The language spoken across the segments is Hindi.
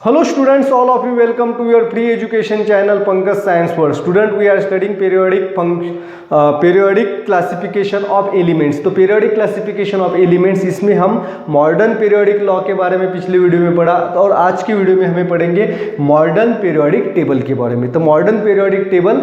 Hello students, all of you welcome to your free education channel Pankaj Science World. Student, we are studying periodic classification of elements. तो periodic classification of elements इसमें हम मॉडर्न periodic लॉ के बारे में पिछले वीडियो में पढ़ा और आज की वीडियो में हमें पढ़ेंगे मॉडर्न periodic टेबल के बारे में। तो मॉडर्न periodic टेबल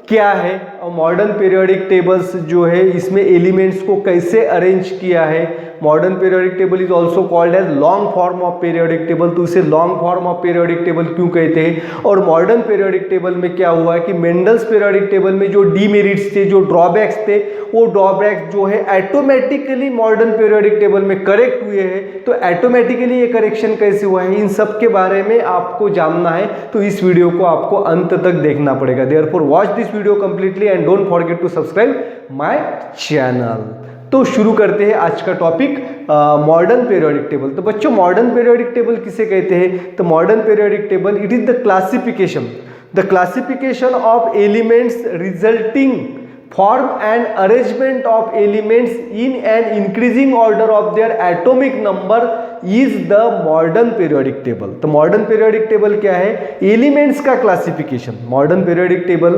क्या है और मॉडर्न पीरियोडिक टेबल्स जो है इसमें एलिमेंट्स को कैसे अरेंज किया है। Modern periodic table is also called as long form of periodic table. तो इसे long form of periodic table क्यों कहते हैं और मॉडर्न पीरियोडिक टेबल में क्या हुआ कि मेंडल्स पीरियोडिक टेबल में जो डीमेरिट्स थे, जो ड्रॉबैक्स थे, वो ड्रॉबैक्स जो है ऑटोमेटिकली मॉडर्न पीरियोडिक टेबल में करेक्ट हुए हैं। तो ऑटोमेटिकली ये करेक्शन कैसे हुआ है, इन सब के बारे में आपको जानना है। तो इस वीडियो को आपको अंत तक देखना पड़ेगा। Therefore watch this video completely and don't forget to subscribe my channel. तो शुरू करते हैं आज का टॉपिक मॉडर्न पीरियोडिक टेबल। तो बच्चों, मॉडर्न पीरियोडिक टेबल किसे कहते हैं? तो modern periodic table it is the classification of elements resulting form and arrangement of elements in an increasing order of their atomic number is the modern periodic table। तो मॉडर्न पीरियोडिक टेबल क्या है? एलिमेंट्स का क्लासिफिकेशन। मॉडर्न पीरियोडिक टेबल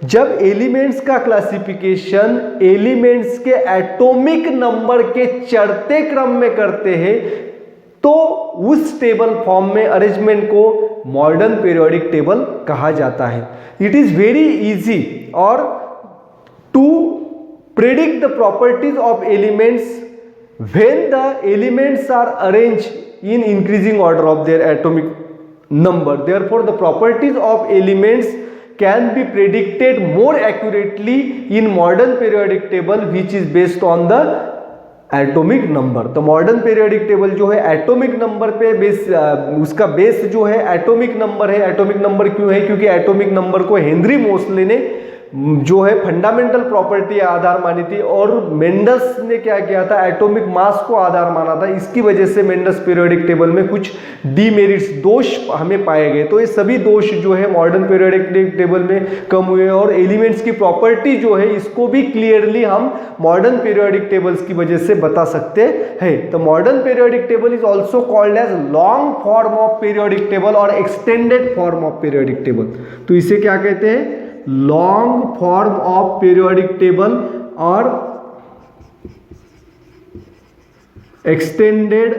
जब एलिमेंट्स का क्लासिफिकेशन एलिमेंट्स के एटॉमिक नंबर के चढ़ते क्रम में करते हैं तो उस टेबल फॉर्म में अरेंजमेंट को मॉडर्न पीरियोडिक टेबल कहा जाता है। इट इज वेरी इजी और to predict the properties of elements when the elements are arranged in increasing order of their atomic number. Therefore, the properties of elements can be predicted more accurately in modern periodic table which is based on the atomic number. तो मॉडर्न पीरियोडिक टेबल जो है एटॉमिक नंबर पे बेस, उसका बेस जो है एटॉमिक नंबर है। एटॉमिक नंबर क्यों है? क्योंकि एटॉमिक नंबर को हेनरी मोसले ने जो है फंडामेंटल प्रॉपर्टी आधार मानी थी और मेंडल्स ने क्या किया था, एटॉमिक मास को आधार माना था। इसकी वजह से मेंडल्स पीरियोडिक टेबल में कुछ डीमेरिट्स, दोष हमें पाए गए। तो ये सभी दोष जो है मॉडर्न पीरियोडिक टेबल में कम हुए और एलिमेंट्स की प्रॉपर्टी जो है इसको भी क्लियरली हम मॉडर्न पीरियोडिक टेबल्स की वजह से बता सकते हैं। तो modern periodic table is also called as long form of periodic table और extended form of periodic table. तो इसे क्या कहते हैं? Long form of periodic table और extended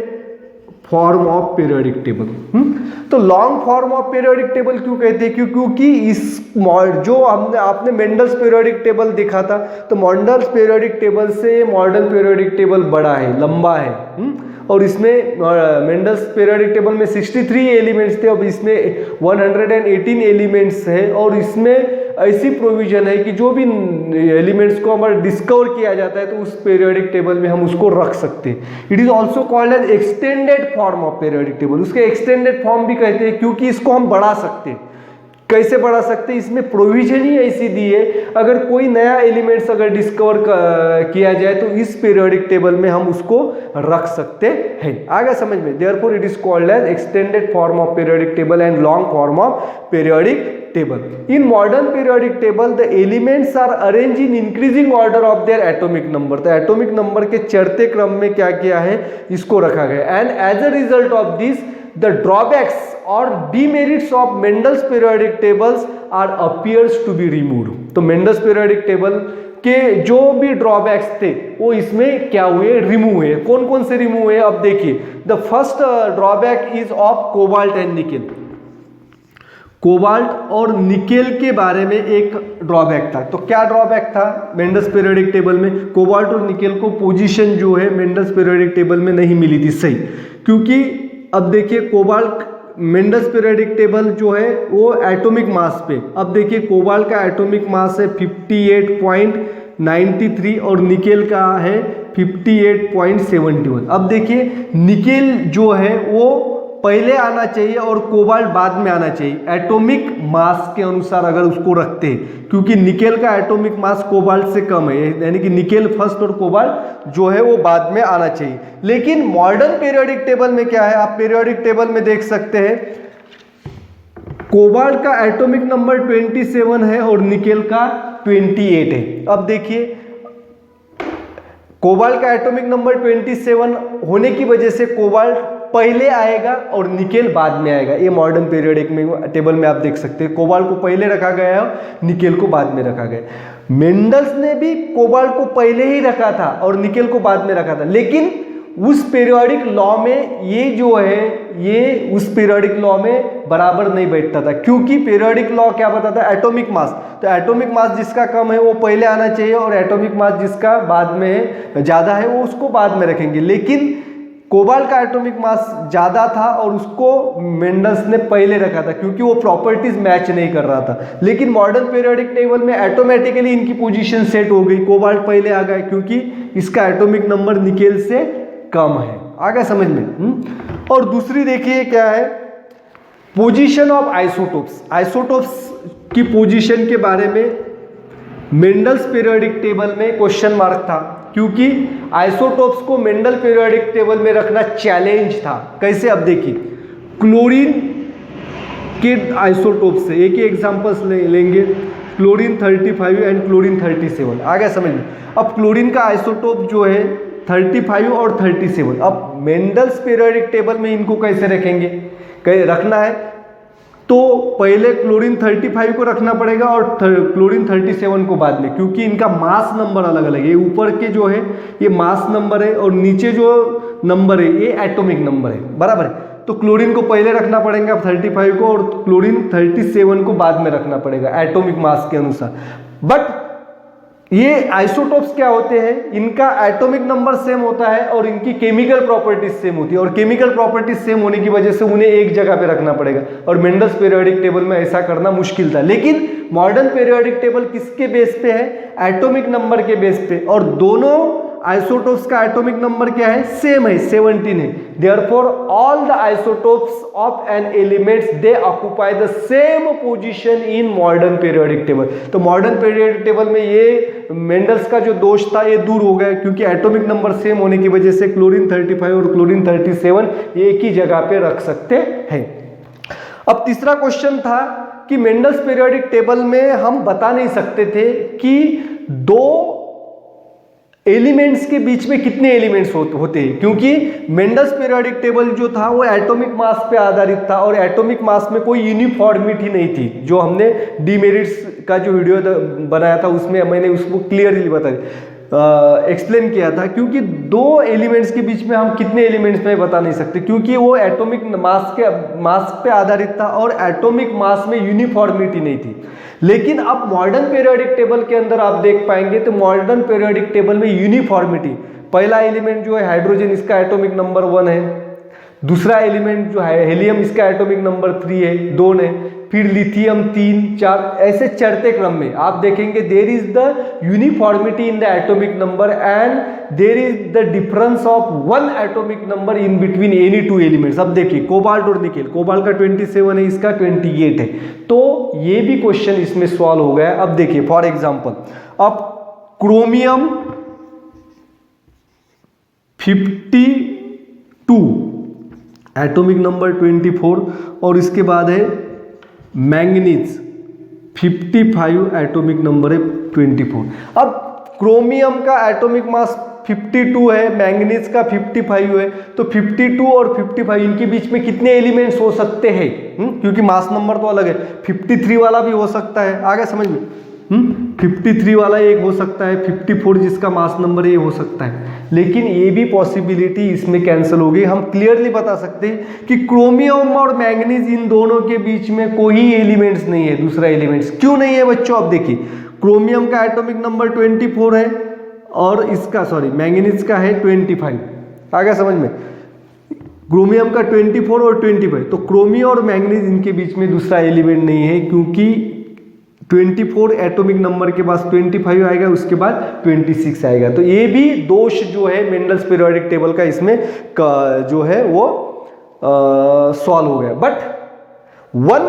form of periodic table. तो long form of periodic table क्यों कहते हैं? क्योंकि इस जो आपने मेंडल्स पीरियोडिक टेबल देखा था तो मेंडल्स पीरियोडिक टेबल से मॉडर्न पीरियोडिक टेबल बड़ा है, लंबा है। और इसमें मेंडल्स पीरियोडिक टेबल में 63 एलिमेंट्स थे, अब इसमें 118 एलिमेंट्स है और इसमें ऐसी प्रोविजन है कि जो भी एलिमेंट्स को हमारा डिस्कवर किया जाता है तो उस पीरियोडिक टेबल में हम उसको रख सकते हैं। It is also called as extended form of periodic table. उसके एक्सटेंडेड फॉर्म भी कहते हैं क्योंकि इसको हम बढ़ा सकते हैं। कैसे बढ़ा सकते हैं? इसमें प्रोविजन ही ऐसी दी है, अगर कोई नया एलिमेंट्स अगर डिस्कवर किया जाए तो इस पीरियोडिक टेबल में हम उसको रख सकते हैं। आगे समझ में? Therefore it is called as extended form of periodic table and long form of periodic table. In modern periodic table the elements are arrange in increasing order of their atomic number. तो एटॉमिक नंबर के चढ़ते क्रम में क्या किया है, इसको रखा गया। And as a result of this the drawbacks और demerits of Mendel's periodic tables are appears to be removed. तो मेंडल्स पीरियोडिक टेबल के जो भी ड्रॉबैक्स थे वो इसमें क्या हुए, रिमूव हुए। कौन कौन से रिमूव हुए? अब देखिए, the first drawback is of cobalt and nickel. Cobalt और निकेल के बारे में एक ड्रॉबैक था। तो क्या ड्रॉबैक था मेंडल्स पीरियोडिक टेबल में? कोबाल्ट और निकेल को पोजीशन जो है मेंडल्स पीरियोडिक टेबल में नहीं मिली थी सही, क्योंकि अब देखिए कोबाल्ट मेंडल्स पीरियोडिक टेबल जो है वो एटॉमिक मास पे, अब देखिए कोबाल्ट का एटॉमिक मास है 58.93 और निकेल का है 58.71। अब देखिए निकेल जो है वो पहले आना चाहिए और कोबाल्ट बाद में आना चाहिए एटॉमिक मास के अनुसार अगर उसको रखते हैं, क्योंकि निकेल का एटॉमिक मास कोबाल्ट से कम है, यानी कि निकेल फर्स्ट और कोबाल्ट जो है वो बाद में आना चाहिए। लेकिन मॉडर्न पीरियोडिक टेबल में क्या है, आप पीरियोडिक टेबल में देख सकते हैं कोबाल्ट का एटॉमिक नंबर 27 है और निकेल का 28 है। अब देखिए कोबाल्ट का एटॉमिक नंबर 27 होने की वजह से कोबाल्ट पहले आएगा और निकेल बाद में आएगा। ये मॉडर्न पीरियोडिक में टेबल में आप देख सकते हैं, कोबाल्ट को पहले रखा गया है, निकेल को बाद में रखा गया। मेंडल्स ने भी कोबाल्ट को पहले ही रखा था और निकेल को बाद में रखा था, लेकिन उस पीरियोडिक लॉ में ये जो है ये उस पीरियोडिक लॉ में बराबर नहीं बैठता था, क्योंकि पीरियोडिक लॉ क्या बताता है, एटॉमिक मास। तो एटॉमिक मास जिसका कम है वो पहले आना चाहिए और एटॉमिक मास जिसका बाद में है ज़्यादा है वो उसको बाद में रखेंगे। लेकिन कोबाल्ट का एटॉमिक मास ज़्यादा था और उसको मेंडल्स ने पहले रखा था क्योंकि वो प्रॉपर्टीज मैच नहीं कर रहा था। लेकिन मॉडर्न पीरियोडिक टेबल में ऑटोमेटिकली इनकी पोजीशन सेट हो गई, कोबाल्ट पहले आ गया क्योंकि इसका एटॉमिक नंबर निकेल से कम है। आ गया समझ में। और दूसरी देखिए क्या है, पोजीशन ऑफ आइसोटोप्स। आइसोटोप्स की पोजीशन के बारे में मेंडल्स पीरियोडिक टेबल में क्वेश्चन मार्क था, क्योंकि आइसोटोप्स को मेंडल पीरियोडिक टेबल में रखना चैलेंज था। कैसे, अब देखिए क्लोरीन के आइसोटोप्स से एक ही एग्जांपल्स लेंगे, क्लोरीन 35 एंड क्लोरीन 37। आ गया समझ में। अब क्लोरीन का आइसोटोप जो है 35 और 37। अब मेंडल्स पीरियोडिक टेबल में इनको कैसे रखेंगे, रखना है तो पहले क्लोरीन 35 को रखना पड़ेगा और क्लोरीन 37 को बाद में, क्योंकि इनका मास नंबर अलग अलग है। ये ऊपर के जो है ये मास नंबर है और नीचे जो नंबर है ये एटॉमिक नंबर है, बराबर है। तो क्लोरीन को पहले रखना पड़ेगा 35 को और क्लोरीन 37 को बाद में रखना पड़ेगा एटॉमिक मास के अनुसार। बट ये आइसोटोप्स क्या होते हैं, इनका एटॉमिक नंबर सेम होता है और इनकी केमिकल प्रॉपर्टीज सेम होती है, और केमिकल प्रॉपर्टीज सेम होने की वजह से उन्हें एक जगह पे रखना पड़ेगा, और मेंडल्स पीरियोडिक टेबल में ऐसा करना मुश्किल था। लेकिन मॉडर्न पीरियोडिक टेबल किसके बेस पे है, एटॉमिक नंबर के बेस पे, और दोनों आइसोटोप्स का एटॉमिक नंबर क्या है, सेम है, 17 है। Therefore all the isotopes of an elements they occupy the same position in modern periodic table. तो मॉडर्न पीरियोडिक टेबल में ये मेंडल्स का जो दोष था ये दूर हो गया, क्योंकि एटॉमिक नंबर सेम होने की वजह से क्लोरीन 35 और क्लोरीन 37 ये एक ही जगह पे रख सकते हैं। अब तीसरा क्वेश्चन था कि मेंडल्स पीरियोडिक टेबल में हम बता नहीं सकते थे कि दो एलिमेंट्स के बीच में कितने एलिमेंट्स होते हैं, क्योंकि मेंडल्स पीरियोडिक टेबल जो था वो एटॉमिक मास पे आधारित था और एटॉमिक मास में कोई यूनिफॉर्मिटी नहीं थी। जो हमने डीमेरिट्स का जो वीडियो बनाया था उसमें मैंने उसको क्लियरली एक्सप्लेन किया था, क्योंकि दो एलिमेंट्स के बीच में हम कितने एलिमेंट्स में बता नहीं सकते, क्योंकि वो एटॉमिक मास पे आधारित था और एटॉमिक मास में यूनिफॉर्मिटी नहीं थी। लेकिन अब मॉडर्न पीरियोडिक टेबल के अंदर आप देख पाएंगे तो मॉडर्न पीरियोडिक टेबल में यूनिफॉर्मिटी, पहला एलिमेंट जो है हाइड्रोजन, इसका एटॉमिक नंबर 1 है, दूसरा एलिमेंट जो है हेलियम, इसका एटॉमिक नंबर 3 है, 2 है, फिर लिथियम 3, 4, ऐसे चढ़ते क्रम में आप देखेंगे there is the uniformity in the atomic number and there is the difference of 1 atomic number in between any 2 elements. अब देखिए कोबाल्ट और निकेल, कोबाल्ट का 27 है, इसका 28 है, तो ये भी क्वेश्चन इसमें सॉल्व हो गया। अब देखिए फॉर एग्जांपल, अब क्रोमियम 52 एटॉमिक नंबर 24 और इसके बाद है मैंगनीज 55 एटॉमिक नंबर है 24। अब क्रोमियम का एटॉमिक मास 52 है, मैंगनीज का 55 है, तो 52 और 55 इनके बीच में कितने एलिमेंट्स हो सकते हैं, क्योंकि मास नंबर तो अलग है। 53 वाला भी हो सकता है, आगे समझ में, 53 वाला एक हो सकता है, 54 जिसका मास नंबर है ये हो सकता है, लेकिन ये भी पॉसिबिलिटी इसमें कैंसिल हो गई। हम क्लियरली बता सकते हैं कि क्रोमियम और मैंगनीज इन दोनों के बीच में कोई एलिमेंट्स नहीं है, दूसरा एलिमेंट्स क्यों नहीं है बच्चों। अब देखिए क्रोमियम का एटॉमिक नंबर 24 है और इसका मैंगनीज का है 25, आ गया समझ में, क्रोमियम का 24 और 25, तो क्रोमियम और मैंगनीज इनके बीच में दूसरा एलिमेंट नहीं है, क्योंकि 24 एटॉमिक नंबर के पास 25 आएगा, उसके बाद 26 आएगा। तो ये भी दोष जो है मेंडल्स पीरियोडिक टेबल का इसमें जो है वो सॉल्व हो गया। But one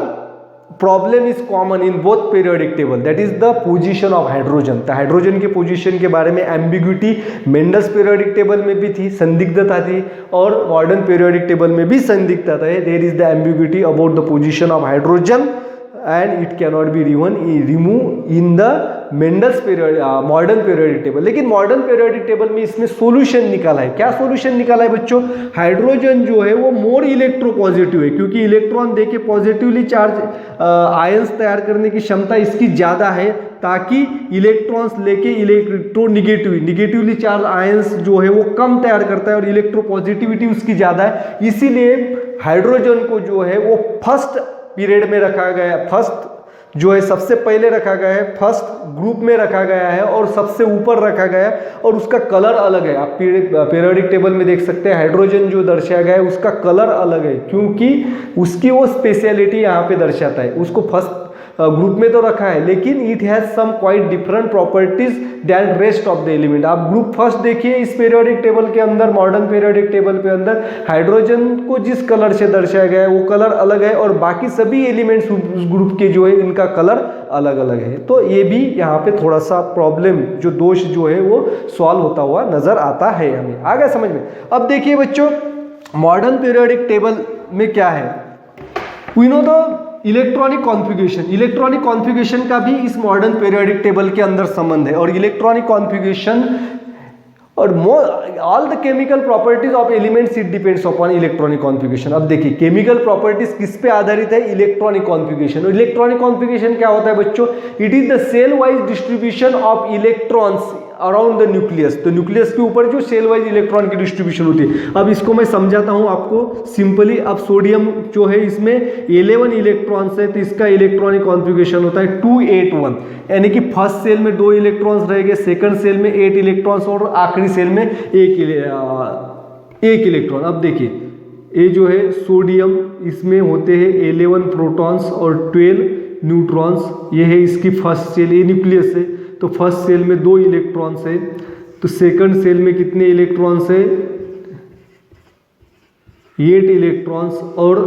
problem is common in both periodic table, that is the position of hydrogen. तो हाइड्रोजन के पोजीशन के बारे में एम्बिग्यूटी मेंडल्स पीरियोडिक टेबल में भी थी, संदिग्धता थी, और मॉडर्न पीरियोडिक टेबल में भी संदिग्धता है। There is the ambiguity about the position of hydrogen and it cannot be remove in the Mendel's modern periodic table. लेकिन मॉडर्न पीरियोडिक टेबल में इसमें सॉल्यूशन निकाला है। क्या सॉल्यूशन निकाला है बच्चों? हाइड्रोजन जो है वो मोर इलेक्ट्रोपॉजिटिव है, क्योंकि इलेक्ट्रॉन देके पॉजिटिवली चार्ज आयंस तैयार करने की क्षमता इसकी ज़्यादा है, ताकि इलेक्ट्रॉन्स लेके निगेटिवली चार्ज आयंस जो है वो कम तैयार करता है और इलेक्ट्रोपॉजिटिविटी उसकी ज़्यादा है। इसीलिए हाइड्रोजन को जो है वो फर्स्ट पीरियड में रखा गया, फर्स्ट जो है सबसे पहले रखा गया है, फर्स्ट ग्रुप में रखा गया है और सबसे ऊपर रखा गया है, और उसका कलर अलग है। आप पीरियोडिक टेबल में देख सकते हैं हाइड्रोजन जो दर्शाया गया है उसका कलर अलग है, क्योंकि उसकी वो स्पेशलिटी यहाँ पे दर्शाता है। उसको फर्स्ट ग्रुप में तो रखा है, लेकिन it has some quite different properties than rest of the element. आप ग्रुप फर्स्ट देखिए इस पीरियोडिक टेबल के अंदर, मॉडर्न पीरियोडिक टेबल के अंदर हाइड्रोजन को जिस कलर से दर्शाया गया है वो कलर अलग है, और बाकी सभी एलिमेंट्स उस ग्रुप के जो है इनका कलर अलग अलग है। तो ये भी यहाँ पे थोड़ा सा प्रॉब्लम, जो दोष जो है वो सॉल्व होता हुआ नजर आता है हमें। आ गया समझ में? अब देखिए बच्चों, मॉडर्न पीरियोडिक टेबल में क्या है, we know the electronic configuration का भी इस मॉडर्न पीरियोडिक टेबल के अंदर संबंध है। और इलेक्ट्रॉनिक कॉन्फ़िगरेशन और all the chemical properties of elements it depends upon electronic configuration. अब देखिए केमिकल प्रॉपर्टीज किस पे आधारित है? Electronic configuration. और इलेक्ट्रॉनिक कॉन्फ़िगरेशन क्या होता है बच्चों? It is the shell wise distribution of electrons around the nucleus. तो न्यूक्लियस के ऊपर जो सेल वाइज इलेक्ट्रॉन की डिस्ट्रीब्यूशन होती है। अब इसको मैं समझाता हूं आपको सिंपली। अब सोडियम जो है इसमें 11 इलेक्ट्रॉन्स है, तो इसका इलेक्ट्रॉनिक कॉन्फ़िगरेशन होता है 281, यानी कि फर्स्ट सेल में 2 इलेक्ट्रॉन्स रहेंगे, सेकंड सेल में 8 इलेक्ट्रॉन्स और आखिरी सेल में एक इलेक्ट्रॉन। अब देखिए ये जो है सोडियम, इसमें होते हैं 11 प्रोटॉन्स और 12 न्यूट्रॉन्स। ये है इसकी फर्स्ट सेल, ये न्यूक्लियस है। तो फर्स्ट सेल में 2 इलेक्ट्रॉन्स है, तो सेकंड सेल में कितने इलेक्ट्रॉन्स है? 8 इलेक्ट्रॉन्स, और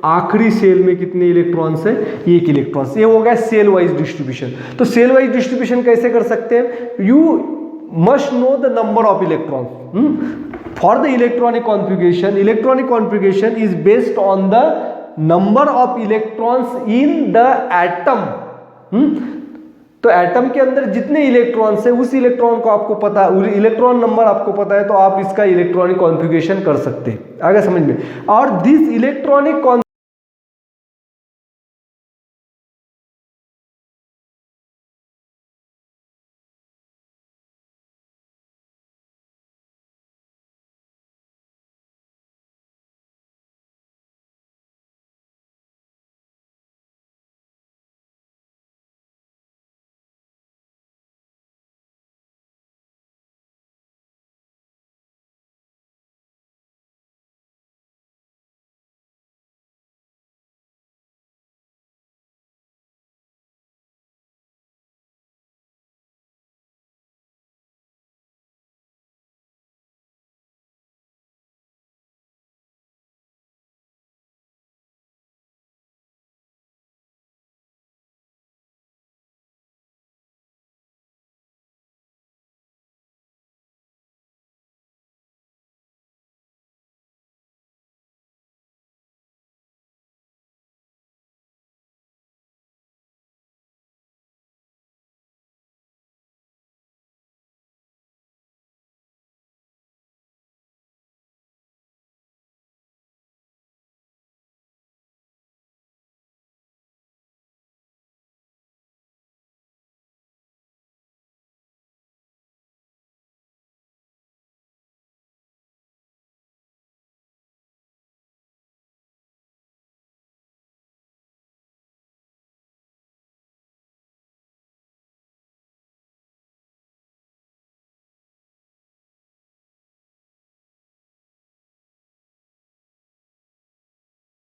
आखिरी सेल में कितने इलेक्ट्रॉन्स है? 1 इलेक्ट्रॉन्स। ये हो गया सेल वाइज डिस्ट्रीब्यूशन। तो सेल वाइज डिस्ट्रीब्यूशन कैसे कर सकते हैं? You must know the number of electrons for the electronic configuration is based on the number of electrons in the atom. तो एटम के अंदर जितने इलेक्ट्रॉन्स है उस इलेक्ट्रॉन को आपको पता है, इलेक्ट्रॉन नंबर आपको पता है, तो आप इसका इलेक्ट्रॉनिक कॉन्फ़िगरेशन कर सकते हैं। आगे समझ में? और दिस इलेक्ट्रॉनिक